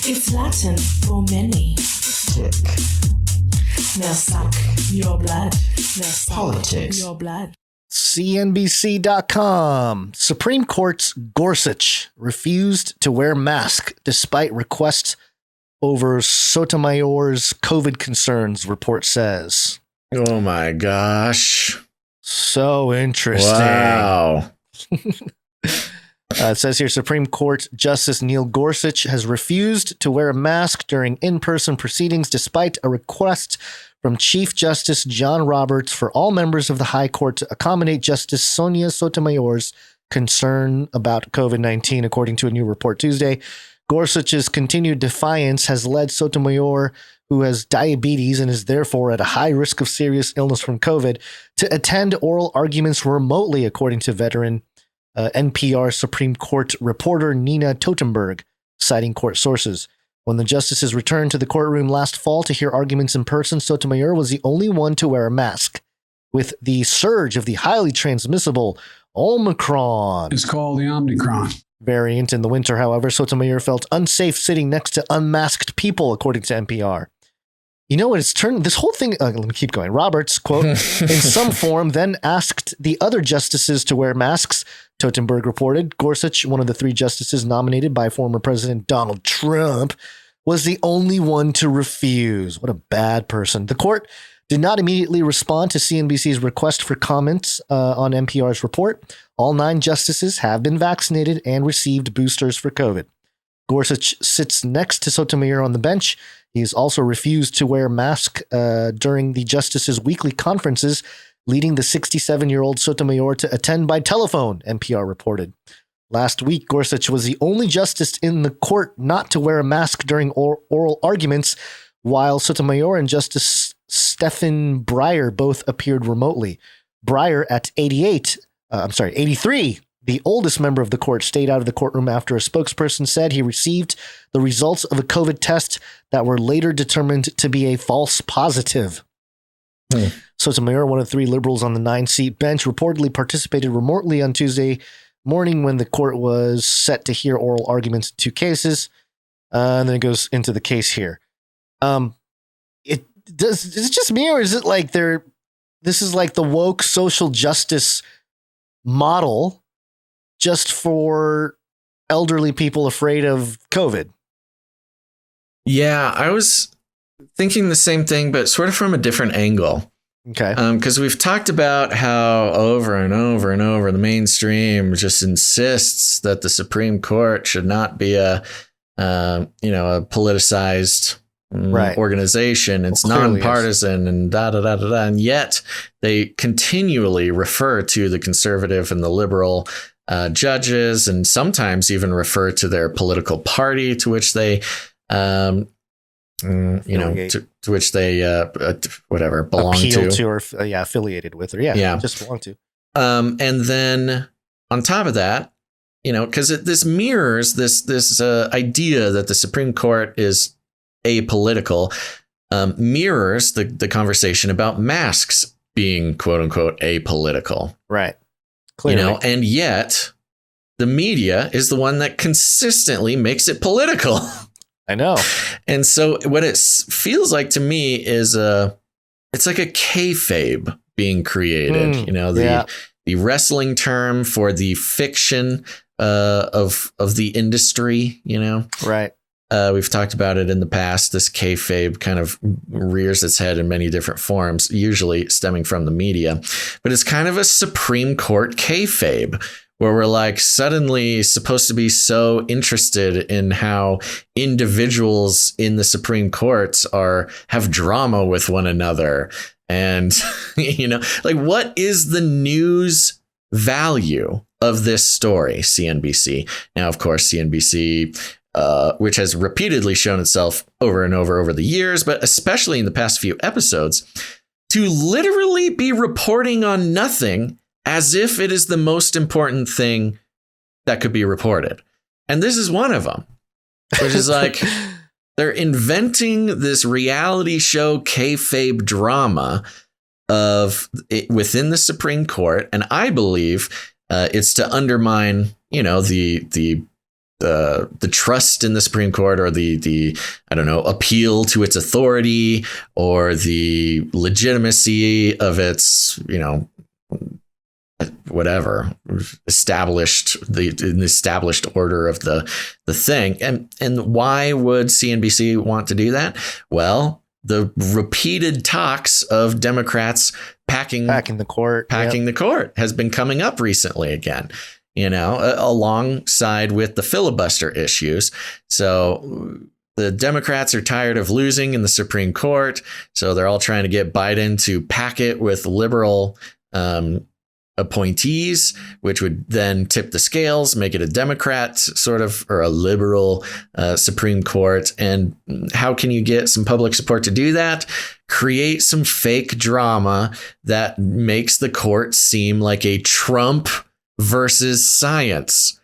It's Latin for many. Tick. Now suck your blood. Now suck Politics. your blood. CNBC.com. Supreme Court's Gorsuch refused to wear mask despite requests over Sotomayor's COVID concerns, report says. Oh my gosh. So interesting. Wow. It says here, Supreme Court Justice Neil Gorsuch has refused to wear a mask during in-person proceedings despite a request from Chief Justice John Roberts for all members of the High Court to accommodate Justice Sonia Sotomayor's concern about COVID-19, according to a new report Tuesday. Gorsuch's continued defiance has led Sotomayor, who has diabetes and is therefore at a high risk of serious illness from COVID, to attend oral arguments remotely, according to veteran NPR Supreme Court reporter Nina Totenberg, citing court sources. When the justices returned to the courtroom last fall to hear arguments in person, Sotomayor was the only one to wear a mask. With the surge of the highly transmissible Omicron, It's called the Omicron variant in the winter, however, Sotomayor felt unsafe sitting next to unmasked people, according to NPR. You know what? It's turned this whole thing. Let me keep going. Roberts, quote, in some form, then asked the other justices to wear masks. Totenberg reported Gorsuch, one of the three justices nominated by former President Donald Trump, was the only one to refuse. What a bad person. The court did not immediately respond to CNBC's request for comments on NPR's report. All 9 justices have been vaccinated and received boosters for COVID. Gorsuch sits next to Sotomayor on the bench. He has also refused to wear a mask during the justices' weekly conferences, leading the 67-year-old Sotomayor to attend by telephone, NPR reported. Last week, Gorsuch was the only justice in the court not to wear a mask during oral arguments, while Sotomayor and Justice Stephen Breyer both appeared remotely. Breyer, at 83, the oldest member of the court, stayed out of the courtroom after a spokesperson said he received the results of a COVID test that were later determined to be a false positive. Sotomayor, one of 3 liberals on the 9-seat bench, reportedly participated remotely on Tuesday morning when the court was set to hear oral arguments in 2 cases. And then it goes into the case here. Is it just me, or is it like this is like the woke social justice model just for elderly people afraid of COVID? Yeah, I was thinking the same thing, but sort of from a different angle. Okay. Because we've talked about how over and over and over the mainstream just insists that the Supreme Court should not be a politicized organization. It's nonpartisan and da da da da da. And yet they continually refer to the conservative and the liberal judges, and sometimes even refer to their political party to which they to which they belong appeal to or affiliated with, or just belong to. And then on top of that, because this mirrors this idea that the Supreme Court is apolitical, mirrors the conversation about masks being quote unquote apolitical, right? Clearly. And yet the media is the one that consistently makes it political. I know. And so what it feels like to me is it's like a kayfabe being created, the wrestling term for the fiction of the industry, Right. We've talked about it in the past. This kayfabe kind of rears its head in many different forms, usually stemming from the media. But it's kind of a Supreme Court kayfabe, where we're like suddenly supposed to be so interested in how individuals in the Supreme Court have drama with one another. And, what is the news value of this story, CNBC? Now, of course, CNBC, which has repeatedly shown itself over and over the years, but especially in the past few episodes, to literally be reporting on nothing as if it is the most important thing that could be reported. And this is one of them, which is like they're inventing this reality show kayfabe drama within the Supreme Court. And I believe it's to undermine, the the trust in the Supreme Court, or the I don't know, appeal to its authority, or the legitimacy of its, you know, whatever established order of the thing. And why would CNBC want to do that? Well, the repeated talks of Democrats packing the court has been coming up recently again, you know, alongside with the filibuster issues. So the Democrats are tired of losing in the Supreme Court, so they're all trying to get Biden to pack it with liberal appointees, which would then tip the scales, make it a Democrat sort of, or a liberal Supreme Court. And how can you get some public support to do that? Create some fake drama that makes the court seem like a Trump versus science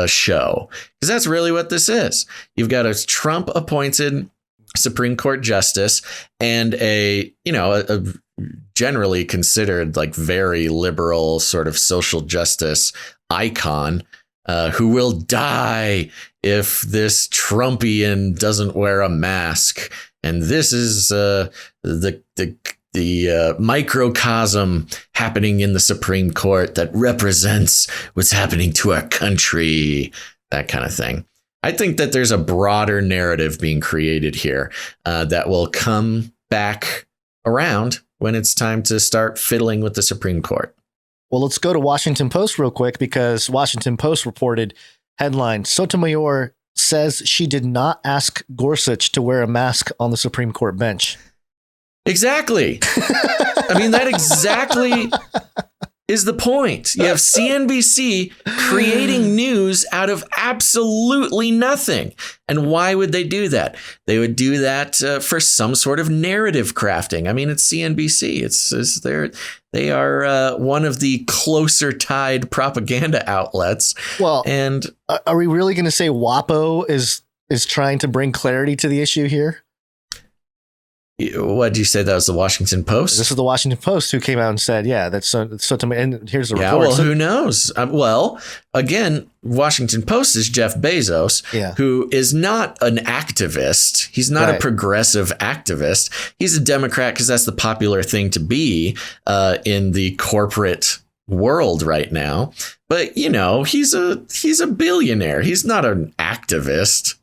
show, because that's really what this is. You've got a Trump appointed Supreme Court justice and a generally considered like very liberal sort of social justice icon who will die if this Trumpian doesn't wear a mask. And this is the microcosm happening in the Supreme Court that represents what's happening to our country, that kind of thing. I think that there's a broader narrative being created here that will come back around when it's time to start fiddling with the Supreme Court. Well, let's go to Washington Post real quick, because Washington Post reported headline: Sotomayor says she did not ask Gorsuch to wear a mask on the Supreme Court bench. Exactly. I mean, that exactly is the point. You have CNBC creating news out of absolutely nothing. And why would they do that? They would do that for some sort of narrative crafting. I mean, it's CNBC. They are one of the closer tied propaganda outlets. Well, and are we really going to say Wapo is trying to bring clarity to the issue here? What did you say? That was the Washington Post? This is the Washington Post who came out and said, yeah, that's Sotomayor. And here's the report. Yeah, well, who knows? Well, again, Washington Post is Jeff Bezos, who is not an activist. He's not a progressive activist. He's a Democrat because that's the popular thing to be in the corporate world right now. But, you know, he's a billionaire. He's not an activist.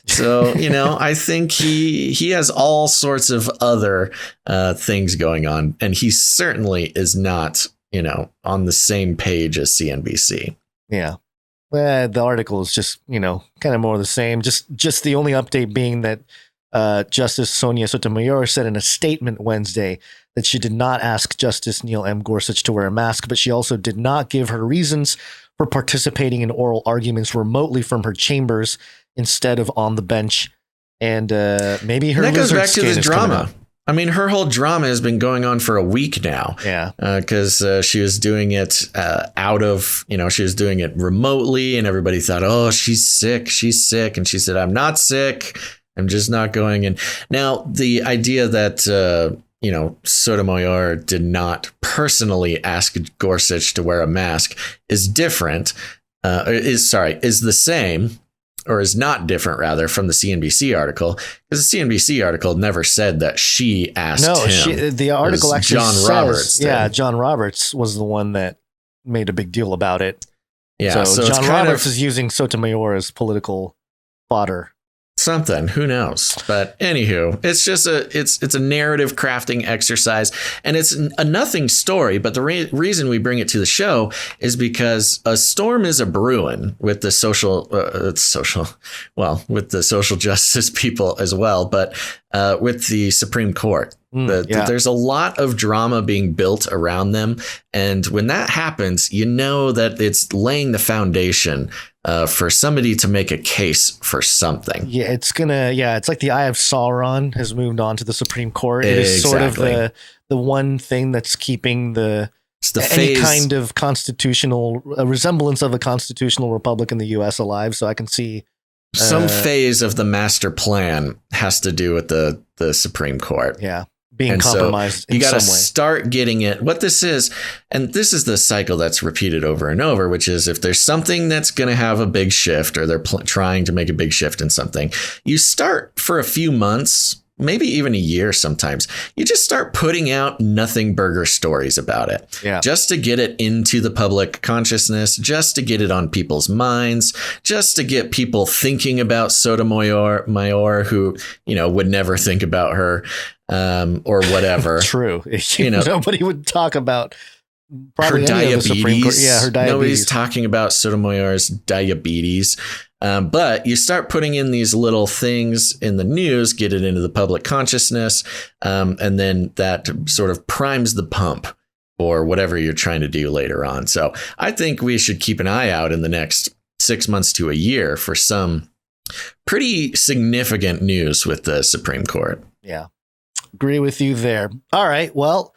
So, you know, I think he has all sorts of other things going on, and he certainly is not, you know, on the same page as CNBC. Yeah. Well, the article is just, you know, kind of more of the same. Just the only update being that Justice Sonia Sotomayor said in a statement Wednesday that she did not ask Justice Neil M. Gorsuch to wear a mask, but she also did not give her reasons for participating in oral arguments remotely from her chambers instead of on the bench. And maybe her, that goes back to the drama. I mean, her whole drama has been going on for a week now. Yeah. Because she was doing it she was doing it remotely, and everybody thought, oh, she's sick. And she said, I'm not sick. I'm just not going in. Now, the idea that, Sotomayor did not personally ask Gorsuch to wear a mask is different, is the same, or is not different, rather, from the CNBC article, because the CNBC article never said that she asked him. The article actually John says, Roberts. John Roberts was the one that made a big deal about it. Yeah, so John Roberts is using Sotomayor as political fodder. Something, who knows? But anywho, it's just it's a narrative crafting exercise, and it's a nothing story. But the reason we bring it to the show is because a storm is a brewing with the with the social justice people as well, but with the Supreme Court. There's a lot of drama being built around them. And when that happens, you know that it's laying the foundation for somebody to make a case for something. Yeah, it's like the Eye of Sauron has moved on to the Supreme Court. It is sort of the one thing that's keeping any kind of a resemblance of a constitutional republic in the U.S. alive. So I can see some phase of the master plan has to do with the Supreme Court. Yeah. being and compromised so you in got to some way. start getting it. What this is, and this is the cycle that's repeated over and over, which is if there's something that's going to have a big shift, or they're trying to make a big shift in something, you start for a few months, maybe even a year sometimes. You just start putting out nothing burger stories about it, just to get it into the public consciousness, just to get it on people's minds, just to get people thinking about Sotomayor, who, would never think about her. Or whatever. True. Nobody would talk about probably her diabetes. Her diabetes. Nobody's talking about Sotomayor's diabetes. But you start putting in these little things in the news, get it into the public consciousness, and then that sort of primes the pump for whatever you're trying to do later on. So I think we should keep an eye out in the next 6 months to a year for some pretty significant news with the Supreme Court. Yeah. Agree with you there. All right. Well,